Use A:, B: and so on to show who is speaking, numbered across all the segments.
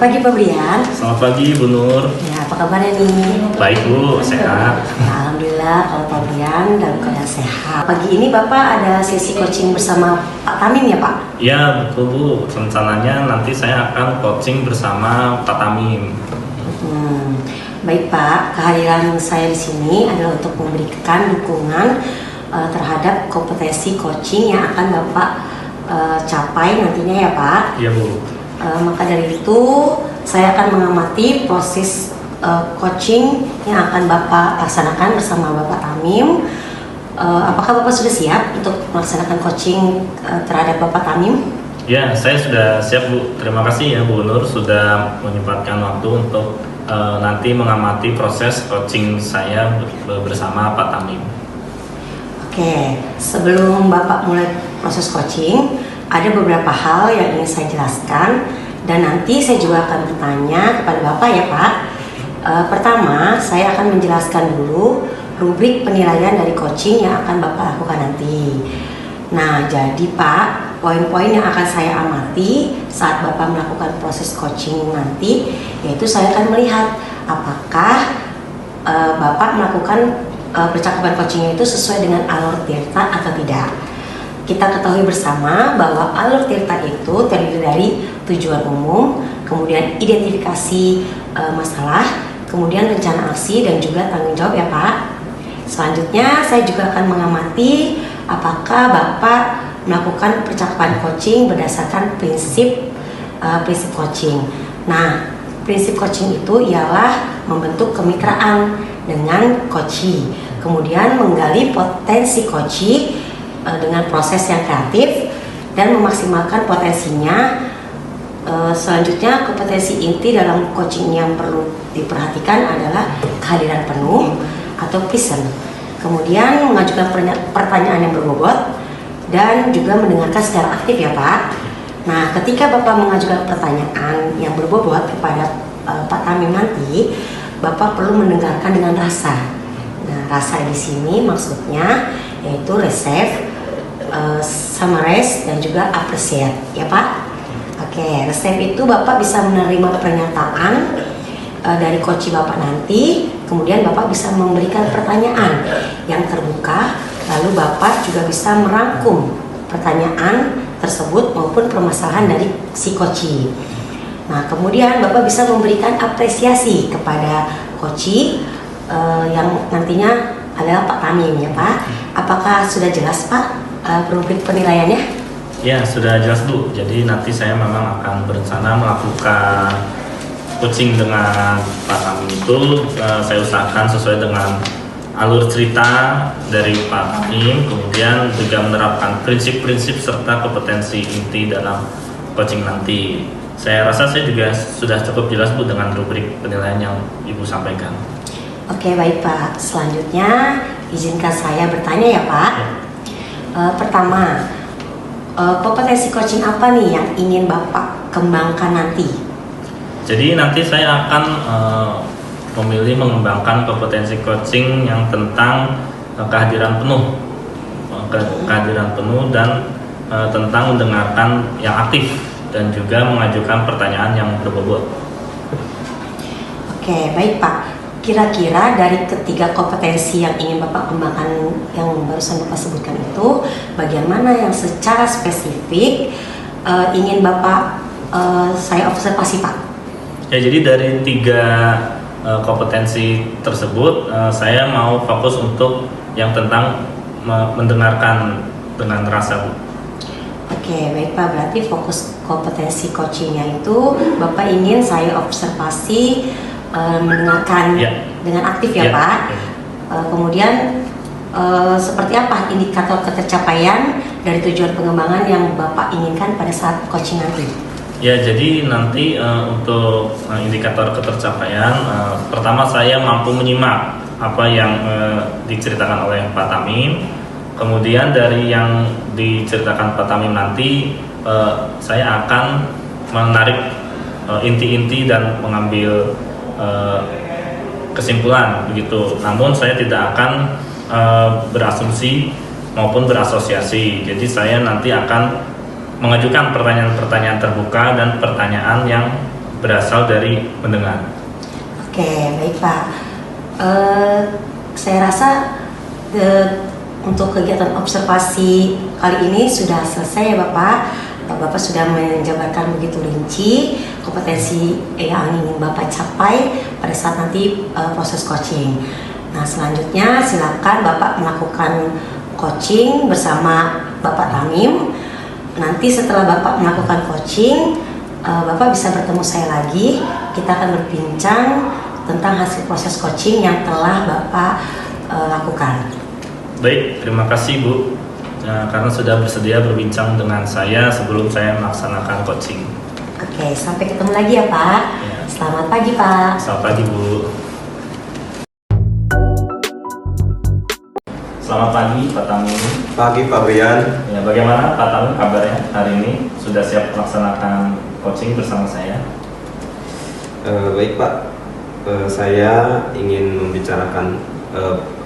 A: Selamat pagi Pak Brian.
B: Selamat pagi Bu Nur.
A: Ya, apa kabarnya nih?
B: Baik Bu, sehat.
A: Ya, Alhamdulillah kalau Pak Brian dalam keadaan sehat. Pagi ini Bapak ada sesi coaching bersama Pak Tamim ya Pak?
B: Ya betul Bu, rencananya nanti saya akan coaching bersama Pak Tamim.
A: Baik Pak, kehadiran saya di sini adalah untuk memberikan dukungan terhadap kompetensi coaching yang akan Bapak capai nantinya ya Pak.
B: Iya Bu.
A: Maka dari itu saya akan mengamati proses coaching yang akan Bapak laksanakan bersama Bapak Tamim. Apakah Bapak sudah siap untuk melaksanakan coaching terhadap Bapak Tamim?
B: Ya, saya sudah siap Bu. Terima kasih ya Bu Nur sudah menyempatkan waktu untuk nanti mengamati proses coaching saya bersama Pak Tamim.
A: Oke, sebelum Bapak mulai proses coaching, ada beberapa hal yang ingin saya jelaskan dan nanti saya juga akan bertanya kepada Bapak ya Pak. Pertama, saya akan menjelaskan dulu rubrik penilaian dari coaching yang akan Bapak lakukan nanti. Nah, jadi Pak, poin-poin yang akan saya amati saat Bapak melakukan proses coaching nanti, yaitu saya akan melihat apakah Bapak melakukan percakapan coachingnya itu sesuai dengan alur tirta atau tidak. Kita ketahui bersama bahwa alur tirta itu terdiri dari tujuan umum, kemudian identifikasi masalah, kemudian rencana aksi dan juga tanggung jawab ya Pak. Selanjutnya saya juga akan mengamati apakah Bapak melakukan percakapan coaching berdasarkan prinsip coaching. Nah, prinsip coaching itu ialah membentuk kemitraan dengan coachee, kemudian menggali potensi coachee dengan proses yang kreatif dan memaksimalkan potensinya. Selanjutnya, kompetensi inti dalam coaching yang perlu diperhatikan adalah kehadiran penuh atau present, kemudian mengajukan pertanyaan yang berbobot dan juga mendengarkan secara aktif ya Pak. Nah, ketika Bapak mengajukan pertanyaan yang berbobot kepada Pak Tamim nanti, Bapak perlu mendengarkan dengan rasa. Nah, rasa di sini maksudnya yaitu receive, summarize dan juga appreciate ya Pak. Oke, receive itu Bapak bisa menerima pernyataan dari coach Bapak nanti, kemudian Bapak bisa memberikan pertanyaan yang terbuka, lalu Bapak juga bisa merangkum pertanyaan tersebut maupun permasalahan dari si coach. Nah, kemudian Bapak bisa memberikan apresiasi kepada coach yang nantinya adalah Pak Tamim ya Pak. Apakah sudah jelas Pak rubrik penilaiannya?
B: Ya, sudah jelas Bu. Jadi nanti saya memang akan berencana melakukan coaching dengan Pak Tamim itu saya usahakan sesuai dengan alur cerita dari Pak Tamim, kemudian juga menerapkan prinsip-prinsip serta kompetensi inti dalam coaching nanti. Saya rasa saya juga sudah cukup jelas Bu dengan rubrik penilaian yang Ibu sampaikan.
A: Oke, baik Pak. Selanjutnya izinkan saya bertanya ya Pak. Pertama, kompetensi coaching apa nih yang ingin Bapak kembangkan nanti?
B: Jadi nanti saya akan memilih mengembangkan kompetensi coaching yang tentang kehadiran penuh, dan tentang mendengarkan yang aktif dan juga mengajukan pertanyaan yang berbobot.
A: Oke, baik Pak. Kira-kira dari ketiga kompetensi yang ingin Bapak kembangkan yang barusan Bapak sebutkan itu, bagian mana yang secara spesifik ingin Bapak saya observasi Pak?
B: Ya, jadi dari tiga kompetensi tersebut, saya mau fokus untuk yang tentang mendengarkan dengan rasa Bu.
A: Oke, baik Pak. Berarti fokus kompetensi coachingnya itu Bapak ingin saya observasi mendengarkan dengan aktif ya Pak. Kemudian seperti apa indikator ketercapaian dari tujuan pengembangan yang Bapak inginkan pada saat coaching nanti?
B: Ya, jadi nanti untuk indikator ketercapaian, pertama saya mampu menyimak apa yang diceritakan oleh Pak Tamim. Kemudian dari yang diceritakan Pak Tamim nanti, saya akan menarik inti-inti dan mengambil kesimpulan begitu. Namun saya tidak akan berasumsi maupun berasosiasi. Jadi saya nanti akan mengajukan pertanyaan-pertanyaan terbuka dan pertanyaan yang berasal dari mendengar.
A: Oke, baik Pak. Saya rasa untuk kegiatan observasi kali ini sudah selesai ya Bapak. Bapak sudah menjabarkan begitu rinci kompetensi yang ingin Bapak capai pada saat nanti proses coaching. Nah, selanjutnya silakan Bapak melakukan coaching bersama Bapak Tamim. Nanti setelah Bapak melakukan coaching, Bapak bisa bertemu saya lagi. Kita akan berbincang tentang hasil proses coaching yang telah Bapak lakukan.
B: Baik, terima kasih Bu karena sudah bersedia berbincang dengan saya sebelum saya melaksanakan coaching.
A: Oke, sampai ketemu lagi ya Pak.
B: Ya.
A: Selamat pagi Pak.
B: Selamat pagi Bu. Selamat pagi Pak Tamim.
C: Pagi Pak Brian.
B: Ya, bagaimana Pak Tamim kabarnya hari ini? Sudah siap melaksanakan coaching bersama saya?
C: Baik Pak, saya ingin membicarakan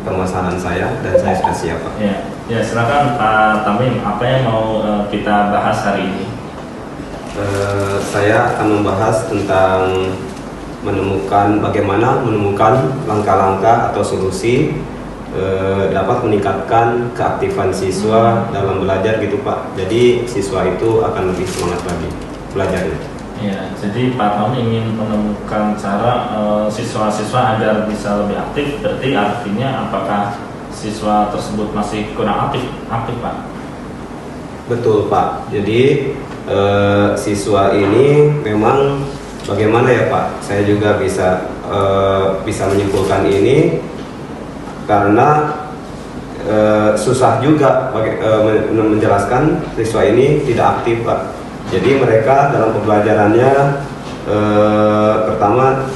C: permasalahan saya dan saya sudah siap Pak.
B: Ya silakan Pak Tamim. Apa yang mau kita bahas hari ini?
C: Saya akan membahas tentang bagaimana menemukan langkah-langkah atau solusi dapat meningkatkan keaktifan siswa dalam belajar gitu Pak. Jadi siswa itu akan lebih semangat lagi belajarnya.
B: Ya, jadi Pak Tamim ingin menemukan cara siswa-siswa agar bisa lebih aktif. Berarti artinya apakah siswa tersebut masih kurang aktif Pak?
C: Betul Pak. Jadi siswa ini memang bagaimana ya Pak? Saya juga bisa menyimpulkan ini karena susah juga menjelaskan siswa ini tidak aktif Pak. Jadi mereka dalam pembelajarannya pertama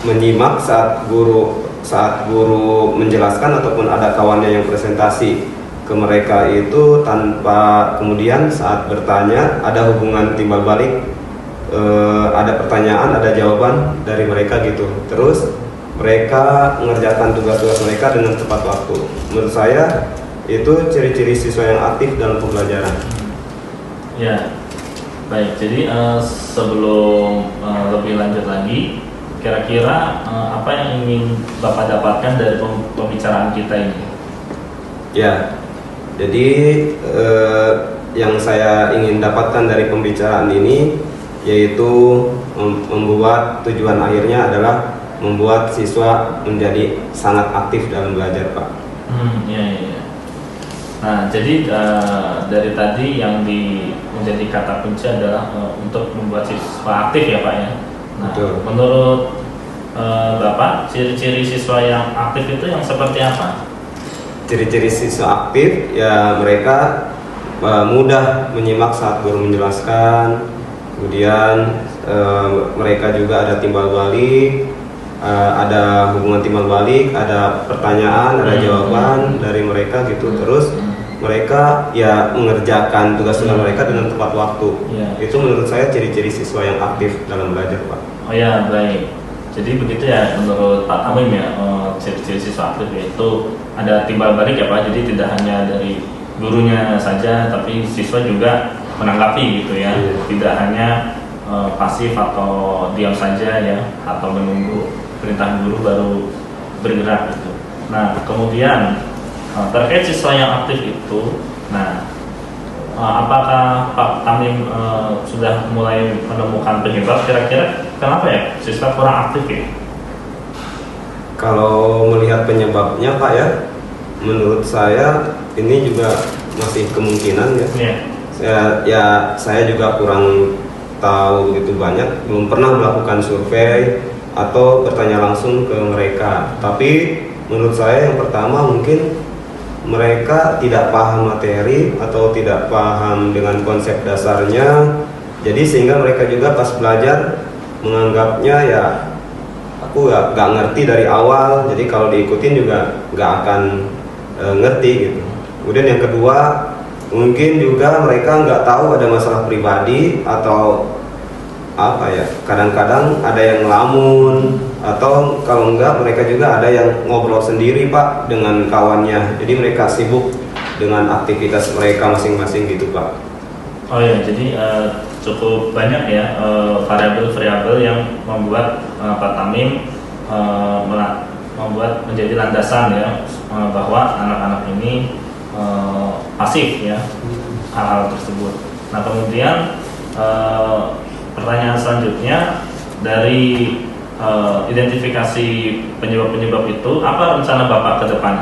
C: menyimak saat guru menjelaskan ataupun ada kawannya yang presentasi ke mereka itu tanpa kemudian saat bertanya ada hubungan timbal balik, ada pertanyaan, ada jawaban dari mereka gitu. Terus mereka mengerjakan tugas-tugas mereka dengan tepat waktu. Menurut saya itu ciri-ciri siswa yang aktif dalam pembelajaran.
B: Ya, baik. Jadi sebelum lebih lanjut lagi, kira-kira apa yang ingin Bapak dapatkan dari pembicaraan kita ini? Ya,
C: jadi yang saya ingin dapatkan dari pembicaraan ini yaitu membuat tujuan akhirnya adalah membuat siswa menjadi sangat aktif dalam belajar, Pak.
B: Iya. Nah, jadi dari tadi yang menjadi kata kunci adalah untuk membuat siswa aktif ya Pak ya. Nah,
C: betul.
B: Menurut Bapak, ciri-ciri siswa yang aktif itu yang seperti apa?
C: Ciri-ciri siswa aktif ya mereka mudah menyimak saat guru menjelaskan, kemudian mereka juga ada timbal balik, ada hubungan timbal balik, ada pertanyaan, ada jawaban dari mereka gitu. Terus mereka ya mengerjakan tugas-tugas mereka dengan tepat waktu. Itu menurut saya ciri-ciri siswa yang aktif dalam belajar, Pak.
B: Oh ya, baik. Jadi begitu ya menurut Pak Tamim ya, ciri-ciri siswa aktif yaitu ada timbal balik ya Pak. Jadi tidak hanya dari gurunya saja, tapi siswa juga menanggapi gitu ya. Tidak hanya pasif atau diam saja ya, atau menunggu perintah guru baru bergerak gitu. Nah, kemudian terkait siswa yang aktif itu, nah apakah Pak Tamim sudah mulai menemukan penyebab kira-kira kenapa ya siswa kurang aktif ya?
C: Kalau melihat penyebabnya Pak ya, menurut saya ini juga masih kemungkinan ya. Saya juga kurang tahu begitu banyak, belum pernah melakukan survei atau bertanya langsung ke mereka. Tapi menurut saya yang pertama mungkin mereka tidak paham materi atau tidak paham dengan konsep dasarnya. Jadi sehingga mereka juga pas belajar menganggapnya ya aku gak ngerti dari awal. Jadi kalau diikutin juga gak akan ngerti gitu. Kemudian yang kedua mungkin juga mereka nggak tahu ada masalah pribadi atau apa ya, kadang-kadang ada yang ngelamun atau kalau enggak mereka juga ada yang ngobrol sendiri Pak dengan kawannya. Jadi mereka sibuk dengan aktivitas mereka masing-masing gitu Pak.
B: Oh ya, jadi cukup banyak ya variabel-variabel yang membuat Pak Tamim membuat menjadi landasan ya bahwa anak-anak ini pasif ya hal-hal tersebut. Nah kemudian pertanyaan selanjutnya dari identifikasi penyebab-penyebab itu, apa rencana Bapak ke depan?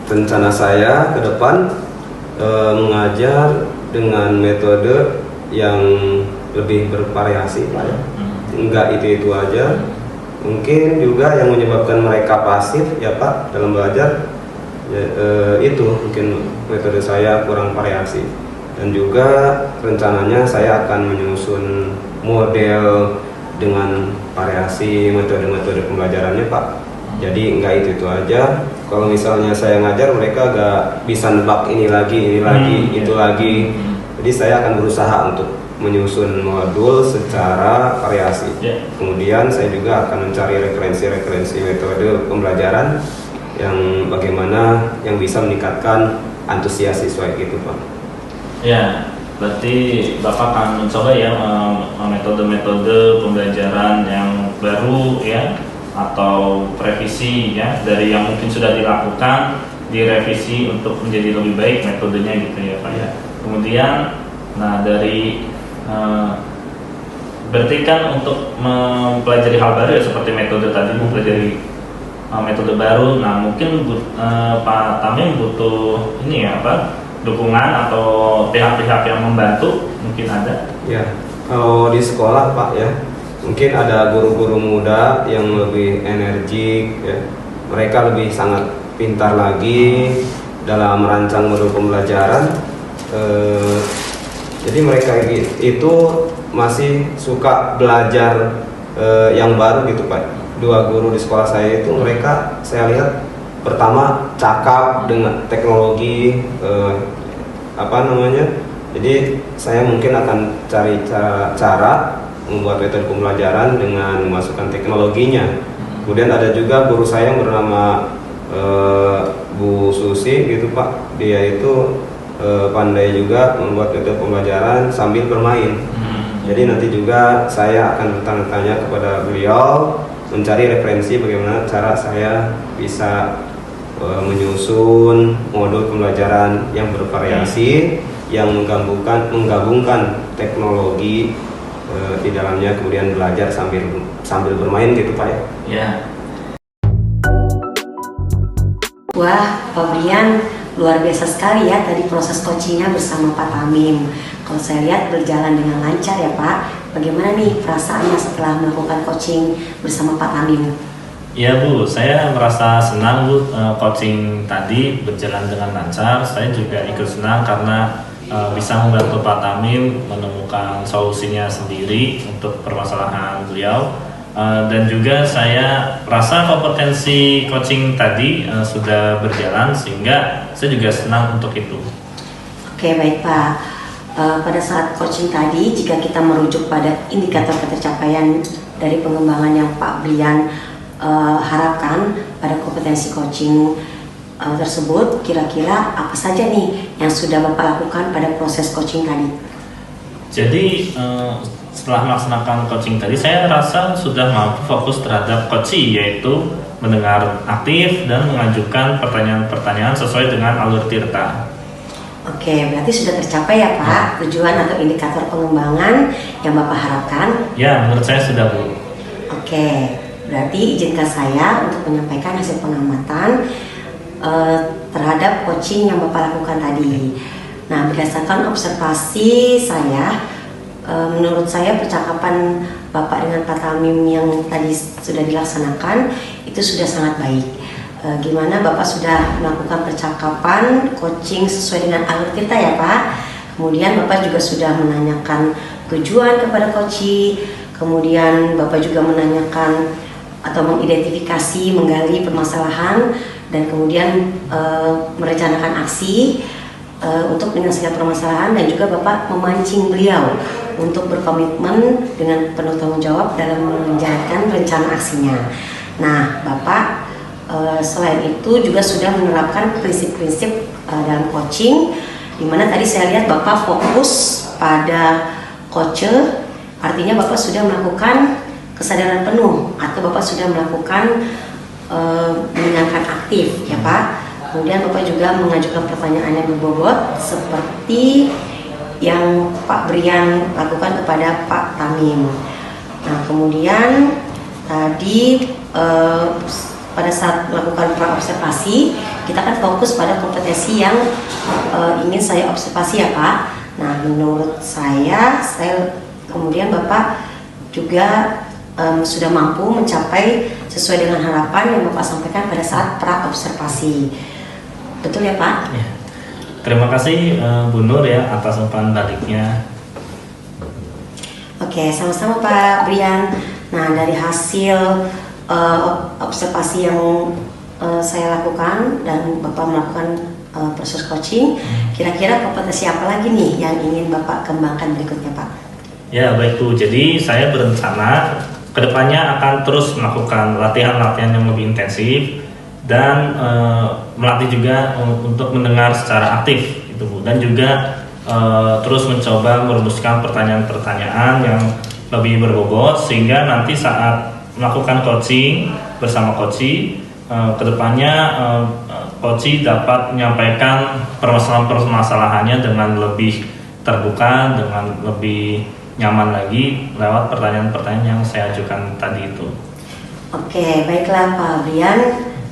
C: Rencana saya ke depan mengajar dengan metode yang lebih bervariasi Pak ya. Enggak itu aja. Mungkin juga yang menyebabkan mereka pasif ya Pak dalam belajar ya, itu mungkin metode saya kurang variasi. Dan juga rencananya saya akan menyusun model dengan variasi metode-metode pembelajarannya Pak. Jadi enggak itu aja. Kalau misalnya saya ngajar mereka gak bisa nebak ini lagi, itu lagi. Jadi saya akan berusaha untuk menyusun modul secara variasi. Kemudian saya juga akan mencari referensi-referensi metode pembelajaran yang bagaimana yang bisa meningkatkan antusias siswa itu Pak.
B: Ya, berarti Bapak akan mencoba ya metode-metode pembelajaran yang baru ya, atau revisi ya dari yang mungkin sudah dilakukan, direvisi untuk menjadi lebih baik metodenya gitu ya Pak ya. Kemudian nah dari berarti kan untuk mempelajari hal baru ya seperti metode tadi mempelajari metode baru. Nah mungkin Pak Tamim butuh ini ya apa dukungan atau pihak-pihak yang membantu mungkin ada?
C: Ya kalau di sekolah Pak ya mungkin ada guru-guru muda yang lebih energik ya. Mereka lebih sangat pintar lagi dalam merancang modul pembelajaran. Jadi mereka itu masih suka belajar yang baru gitu Pak. Dua guru di sekolah saya itu mereka saya lihat pertama cakap dengan teknologi jadi saya mungkin akan cari cara membuat metode pembelajaran dengan memasukkan teknologinya. Kemudian ada juga guru saya yang bernama Bu Susi gitu Pak. Dia itu pandai juga membuat metode pembelajaran sambil bermain. Jadi nanti juga saya akan bertanya-tanya kepada beliau mencari referensi bagaimana cara saya bisa menyusun modul pembelajaran yang bervariasi yang menggabungkan teknologi di dalamnya, kemudian belajar sambil bermain gitu Pak ya.
B: Ya.
A: Wah, Pak Brian luar biasa sekali ya tadi proses coachingnya bersama Pak Tamim. Kalau saya lihat berjalan dengan lancar ya Pak. Bagaimana nih perasaannya setelah melakukan coaching bersama Pak Tamim?
B: Ya Bu, saya merasa senang Bu, coaching tadi berjalan dengan lancar. Saya juga ikut senang karena bisa membantu Pak Tamim menemukan solusinya sendiri untuk permasalahan beliau. Dan juga saya rasa kompetensi coaching tadi sudah berjalan sehingga saya juga senang untuk itu. Oke,
A: baik Pak. Pada saat coaching tadi, jika kita merujuk pada indikator ketercapaian dari pengembangan yang Pak Brian harapkan pada kompetensi coaching tersebut, kira-kira apa saja nih yang sudah Bapak lakukan pada proses coaching tadi?
B: Jadi setelah melaksanakan coaching tadi, saya rasa sudah mampu fokus terhadap coaching, yaitu mendengar aktif dan mengajukan pertanyaan-pertanyaan sesuai dengan alur Tirta.
A: Oke, berarti sudah tercapai ya Pak tujuan atau indikator pengembangan yang Bapak harapkan?
B: Ya, menurut saya sudah Bu.
A: Oke, berarti izinkan saya untuk menyampaikan hasil pengamatan terhadap coaching yang Bapak lakukan tadi. Nah, berdasarkan observasi saya, menurut saya percakapan Bapak dengan Pak Tamim yang tadi sudah dilaksanakan itu sudah sangat baik. Gimana Bapak sudah melakukan percakapan coaching sesuai dengan alur Tirta ya Pak. Kemudian Bapak juga sudah menanyakan tujuan kepada coaching. Kemudian Bapak juga menanyakan atau mengidentifikasi, menggali permasalahan, dan kemudian merencanakan aksi untuk menyelesaikan permasalahan, dan juga Bapak memancing beliau untuk berkomitmen dengan penuh tanggung jawab dalam menjalankan rencana aksinya. Nah, Bapak selain itu juga sudah menerapkan prinsip-prinsip dalam coaching, di mana tadi saya lihat Bapak fokus pada coach, artinya Bapak sudah melakukan kesadaran penuh atau Bapak sudah melakukan mendengarkan aktif ya Pak. Kemudian Bapak juga mengajukan pertanyaan yang berbobot seperti yang Pak Brian lakukan kepada Pak Tamim. Nah kemudian tadi pada saat melakukan pra-observasi kita kan fokus pada kompetensi yang ingin saya observasi ya Pak. Nah menurut saya kemudian Bapak juga sudah mampu mencapai sesuai dengan harapan yang Bapak sampaikan pada saat pra-observasi. Betul ya Pak?
B: Ya. Terima kasih Bu Nur ya atas umpan baliknya.
A: Oke, sama-sama Pak Brian. Nah dari hasil observasi yang saya lakukan dan Bapak melakukan proses coaching, kira-kira kompetensi apa lagi nih yang ingin Bapak kembangkan berikutnya Pak?
B: Ya baik Bu, jadi saya berencana kedepannya akan terus melakukan latihan-latihan yang lebih intensif dan melatih juga untuk mendengar secara aktif itu Bu, dan juga terus mencoba merumuskan pertanyaan-pertanyaan yang lebih berbobot sehingga nanti saat melakukan coaching bersama coach, kedepannya coach dapat menyampaikan permasalahan-permasalahannya dengan lebih terbuka, dengan lebih nyaman lagi lewat pertanyaan-pertanyaan yang saya ajukan tadi itu.
A: Oke, baiklah Pak Brian.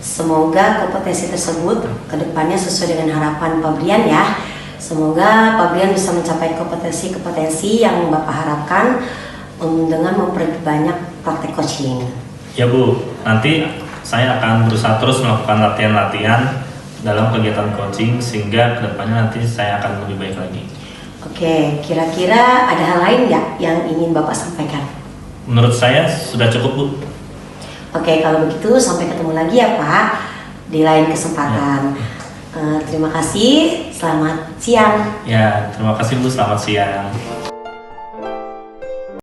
A: Semoga kompetensi tersebut kedepannya sesuai dengan harapan Pak Brian ya. Semoga Pak Brian bisa mencapai kompetensi-kompetensi yang Bapak harapkan dengan memperbanyak praktek coaching.
B: Ya Bu, nanti saya akan berusaha terus melakukan latihan-latihan dalam kegiatan coaching sehingga kedepannya nanti saya akan lebih baik lagi.
A: Oke, kira-kira ada hal lain nggak yang ingin Bapak sampaikan?
B: Menurut saya sudah cukup Bu.
A: Oke, kalau begitu sampai ketemu lagi ya Pak di lain kesempatan. Terima kasih, selamat siang.
B: Ya, terima kasih Bu, selamat siang.